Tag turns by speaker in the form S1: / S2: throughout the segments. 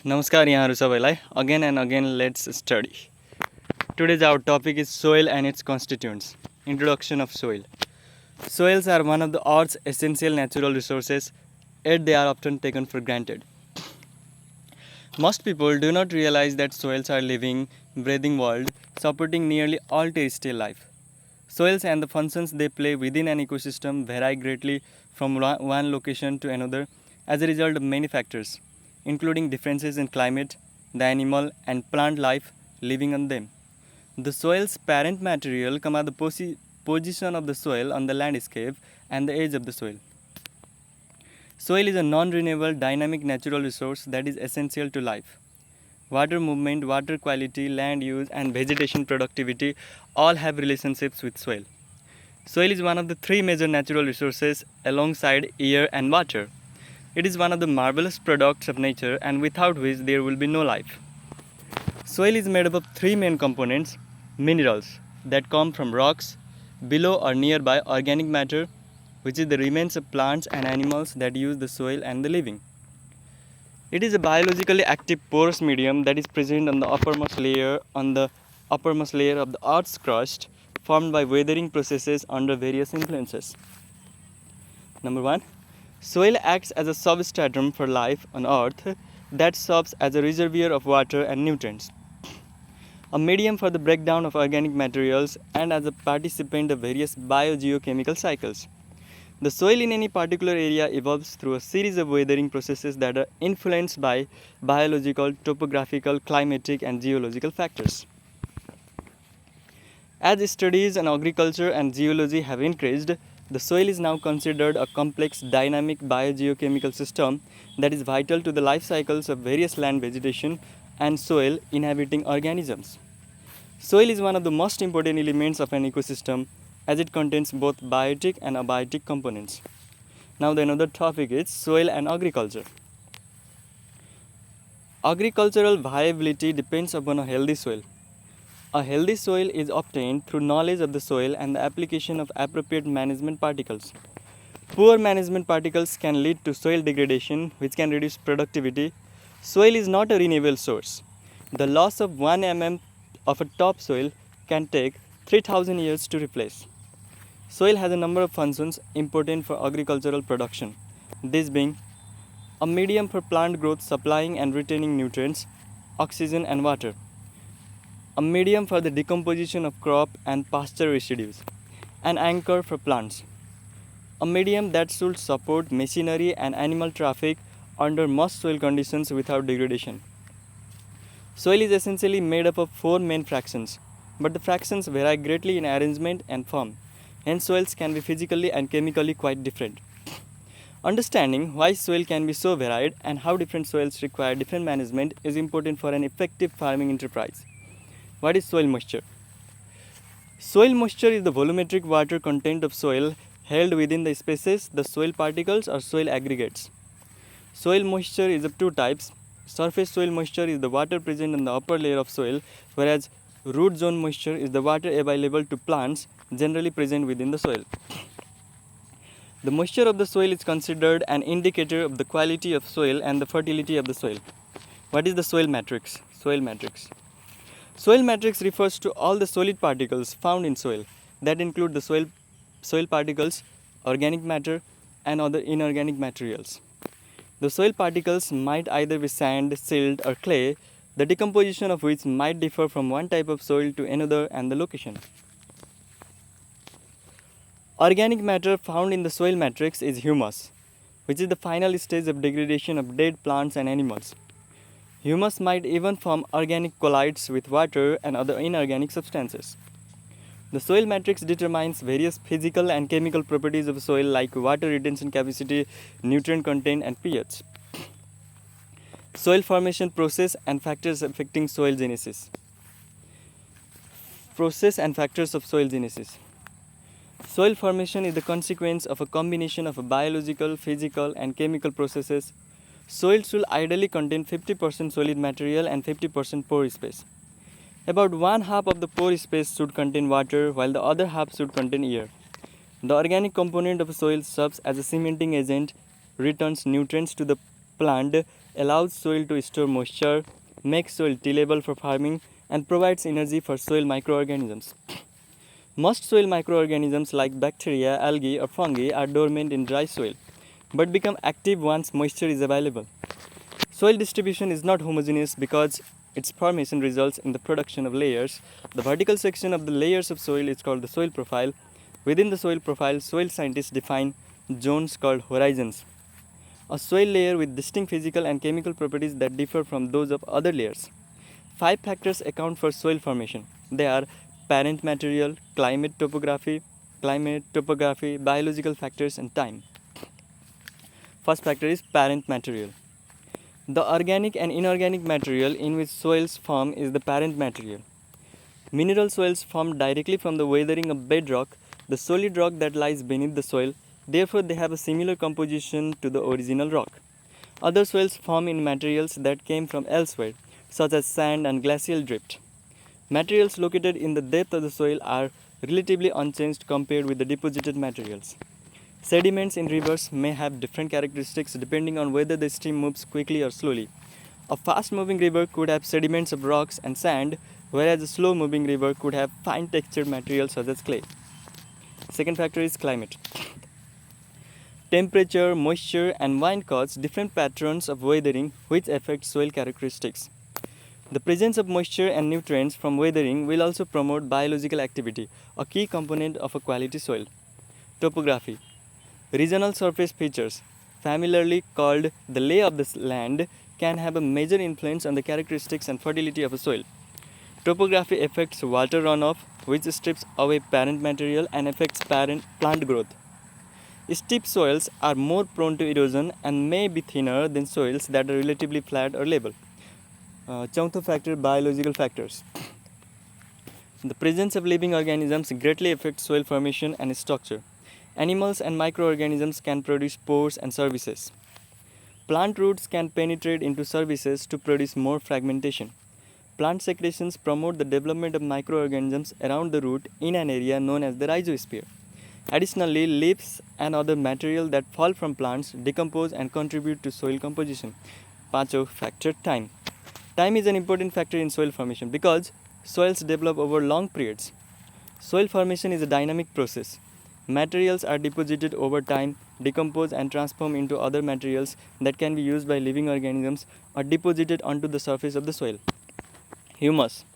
S1: नमस्कार यहाँहरू सबैलाई again and again let's study. Today's our topic is soil and its constituents. Introduction of soil. Soils are one of the earth's essential natural resources, yet they are often taken for granted. Most people do not realize that soils are living, breathing world supporting nearly all terrestrial life. Soils and the functions they play within an ecosystem vary greatly from one location to another as a result of many factors, including differences in climate, the animal and plant life living on them. The soil's parent material come at the position of the soil on the landscape and the edge of the soil. Soil is a non-renewable dynamic natural resource that is essential to life. Water movement, water quality, land use and vegetation productivity all have relationships with soil. Soil is one of the three major natural resources alongside air and water. It is one of the marvelous products of nature and without which there will be no life. Soil is made up of three main components: minerals that come from rocks, below or nearby organic matter, which is the remains of plants and animals that use the soil and the living. It is a biologically active porous medium that is present on the uppermost layer of the Earth's crust, formed by weathering processes under various influences. Number 1. Soil acts as a substratum for life on Earth that serves as a reservoir of water and nutrients, a medium for the breakdown of organic materials, and as a participant of various biogeochemical cycles. The soil in any particular area evolves through a series of weathering processes that are influenced by biological, topographical, climatic, and geological factors. As studies in agriculture and geology have increased, the soil is now considered a complex, dynamic biogeochemical system that is vital to the life cycles of various land vegetation and soil inhabiting organisms. Soil is one of the most important elements of an ecosystem as it contains both biotic and abiotic components. Now the another topic is soil and agriculture. Agricultural viability depends upon a healthy soil. A healthy soil is obtained through knowledge of the soil and the application of appropriate management particles. Poor management particles can lead to soil degradation, which can reduce productivity. Soil is not a renewable source. The loss of 1 mm of a topsoil can take 3000 years to replace. Soil has a number of functions important for agricultural production, these being a medium for plant growth supplying and retaining nutrients, oxygen and water, a medium for the decomposition of crop and pasture residues, an anchor for plants, a medium that should support machinery and animal traffic under most soil conditions without degradation. Soil is essentially made up of four main fractions, but the fractions vary greatly in arrangement and form. Hence, soils can be physically and chemically quite different. Understanding why soil can be so varied and how different soils require different management is important for an effective farming enterprise. What is soil moisture? Soil moisture is the volumetric water content of soil held within the spaces, the soil particles or soil aggregates. Soil moisture is of two types. Surface soil moisture is the water present in the upper layer of soil, whereas root zone moisture is the water available to plants generally present within the soil. The moisture of the soil is considered an indicator of the quality of soil and the fertility of the soil. What is the soil matrix? Soil matrix. Soil matrix refers to all the solid particles found in soil that include the soil particles, organic matter, and other inorganic materials. The soil particles might either be sand, silt, or clay, the decomposition of which might differ from one type of soil to another and the location. Organic matter found in the soil matrix is humus, which is the final stage of degradation of dead plants and animals. Humus might even form organic colloids with water and other inorganic substances. The soil matrix determines various physical and chemical properties of soil like water retention capacity, nutrient content, and pH. Soil formation process and factors affecting soil genesis. Process and factors of soil genesis. Soil formation is the consequence of a combination of biological, physical, and chemical processes. Soil should ideally contain 50% solid material and 50% pore space. About one half of the pore space should contain water, while the other half should contain air. The organic component of soil serves as a cementing agent, returns nutrients to the plant, allows soil to store moisture, makes soil tillable for farming, and provides energy for soil microorganisms. Most soil microorganisms like bacteria, algae, or fungi are dormant in dry soil but become active once moisture is available. Soil distribution is not homogeneous because its formation results in the production of layers. The vertical section of the layers of soil is called the soil profile. Within the soil profile, soil scientists define zones called horizons. A soil layer with distinct physical and chemical properties that differ from those of other layers. 5 factors account for soil formation. They are parent material, climate, topography, biological factors, and time. First factor is parent material. The organic and inorganic material in which soils form is the parent material. Mineral soils form directly from the weathering of bedrock, the solid rock that lies beneath the soil. Therefore, they have a similar composition to the original rock. Other soils form in materials that came from elsewhere, such as sand and glacial drift. Materials located in the depth of the soil are relatively unchanged compared with the deposited materials. Sediments in rivers may have different characteristics depending on whether the stream moves quickly or slowly. A fast moving river could have sediments of rocks and sand, whereas a slow moving river could have fine textured materials such as clay. Second factor is climate. Temperature, moisture, and wind cause different patterns of weathering which affect soil characteristics. The presence of moisture and nutrients from weathering will also promote biological activity, a key component of a quality soil. Topography. Regional surface features, familiarly called the lay of the land, can have a major influence on the characteristics and fertility of a soil. Topography affects water runoff, which strips away parent material and affects plant growth. Steep soils are more prone to erosion and may be thinner than soils that are relatively flat or level. Chautho factor, biological factors. The presence of living organisms greatly affects soil formation and structure. Animals and microorganisms can produce pores and surfaces. Plant roots can penetrate into surfaces to produce more fragmentation. Plant secretions promote the development of microorganisms around the root in an area known as the rhizosphere. Additionally, leaves and other material that fall from plants decompose and contribute to soil composition. Pancho factor, time. Time is an important factor in soil formation because soils develop over long periods. Soil formation is a dynamic process. Materials are deposited over time, decompose and transform into other materials that can be used by living organisms or deposited onto the surface of the soil. Humus.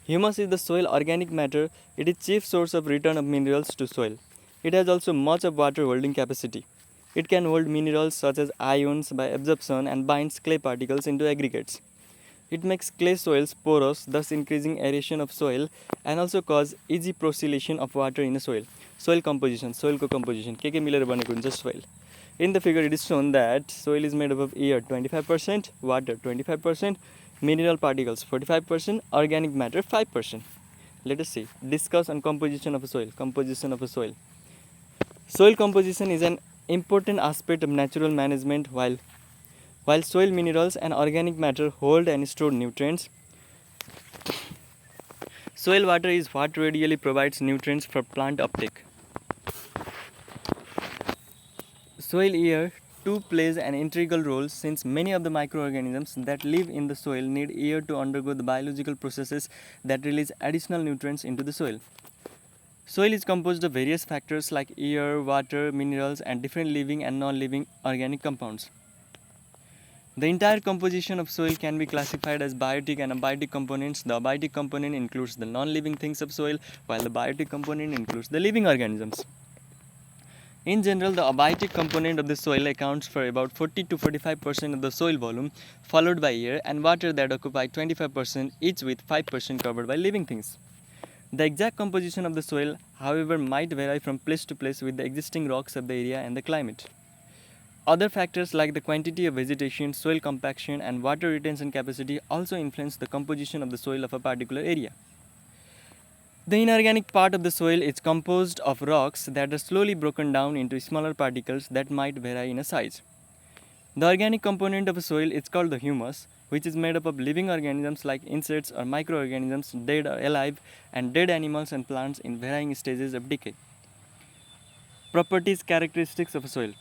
S1: Humus is the soil organic matter. It is chief source of return of minerals to soil. It has also much of water holding capacity. It can hold minerals such as ions by absorption and binds clay particles into aggregates. It makes clay soils porous, thus increasing aeration of soil and also cause easy percolation of water in a soil. Soil composition, soil co-composition, के मिलेर बनेको हुन्छ soil. In the figure, it is shown that soil is made up of air 25%, water 25%, mineral particles 45%, organic matter 5%. Let us see. Discuss on composition of a soil. Composition of a soil. Soil composition is an important aspect of natural management. While soil minerals and organic matter hold and store nutrients, soil water is what readily provides nutrients for plant uptake. Soil air too plays an integral role since many of the microorganisms that live in the soil need air to undergo the biological processes that release additional nutrients into the soil. Soil is composed of various factors like air, water, minerals, and different living and non-living organic compounds. The entire composition of soil can be classified as biotic and abiotic components. The abiotic component includes the non-living things of soil, while the biotic component includes the living organisms. In general, the abiotic component of the soil accounts for about 40 to 45% of the soil volume, followed by air and water that occupy 25%, each with 5% covered by living things. The exact composition of the soil, however, might vary from place to place with the existing rocks of the area and the climate. Other factors like the quantity of vegetation, soil compaction, and water retention capacity also influence the composition of the soil of a particular area. The inorganic part of the soil is composed of rocks that are slowly broken down into smaller particles that might vary in size. The organic component of a soil is called the humus, which is made up of living organisms like insects or microorganisms, dead or alive, and dead animals and plants in varying stages of decay. Properties, characteristics of a soil.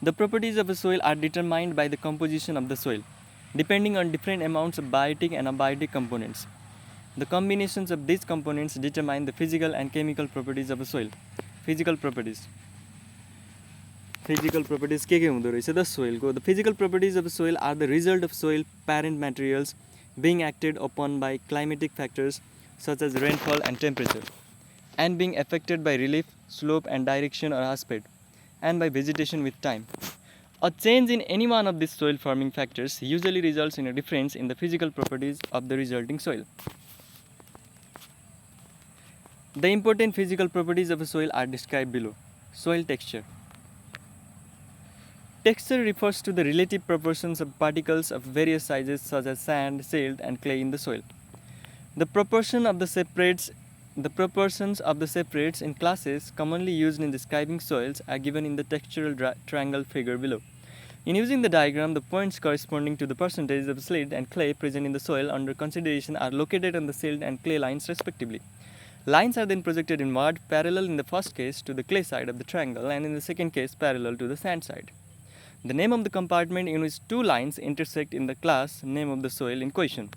S1: The properties of a soil are determined by the composition of the soil, depending on different amounts of biotic and abiotic components. The combinations of these components determine the physical and chemical properties of a soil. Physical properties. Physical properties के हुँदो रहेछ the soil को. The physical properties of a soil are the result of soil parent materials being acted upon by climatic factors such as rainfall and temperature, and being affected by relief, slope and direction or aspect, and by vegetation with time. A change in any one of these soil forming factors usually results in a difference in the physical properties of the resulting soil. The important physical properties of a soil are described below. Soil texture. Texture refers to the relative proportions of particles of various sizes such as sand, silt and clay in the soil. The proportions of the separates in classes commonly used in describing soils are given in the textural triangle figure below. In using the diagram, the points corresponding to the percentage of silt and clay present in the soil under consideration are located on the silt and clay lines respectively. Lines are then projected inward, parallel in the first case to the clay side of the triangle and in the second case parallel to the sand side. The name of the compartment in which two lines intersect in the class name of the soil in question.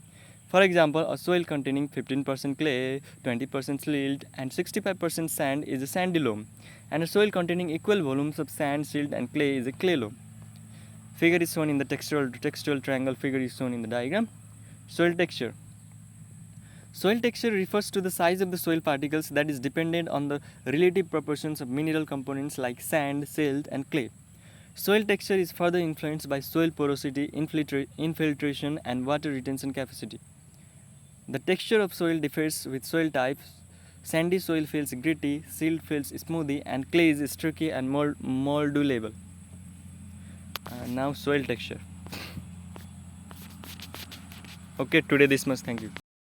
S1: For example, a soil containing 15% clay, 20% silt and 65% sand is a sandy loam, and a soil containing equal volumes of sand, silt and clay is a clay loam. Figure is shown in the textural triangle figure is shown in the diagram. Soil texture. Soil texture refers to the size of the soil particles that is dependent on the relative proportions of mineral components like sand, silt and clay. Soil texture is further influenced by soil porosity, infiltration and water retention capacity. The texture of soil differs with soil types. Sandy soil feels gritty, silt feels smoothie and clay is streaky and moldable. Now soil texture. Okay, today this much. Thank you.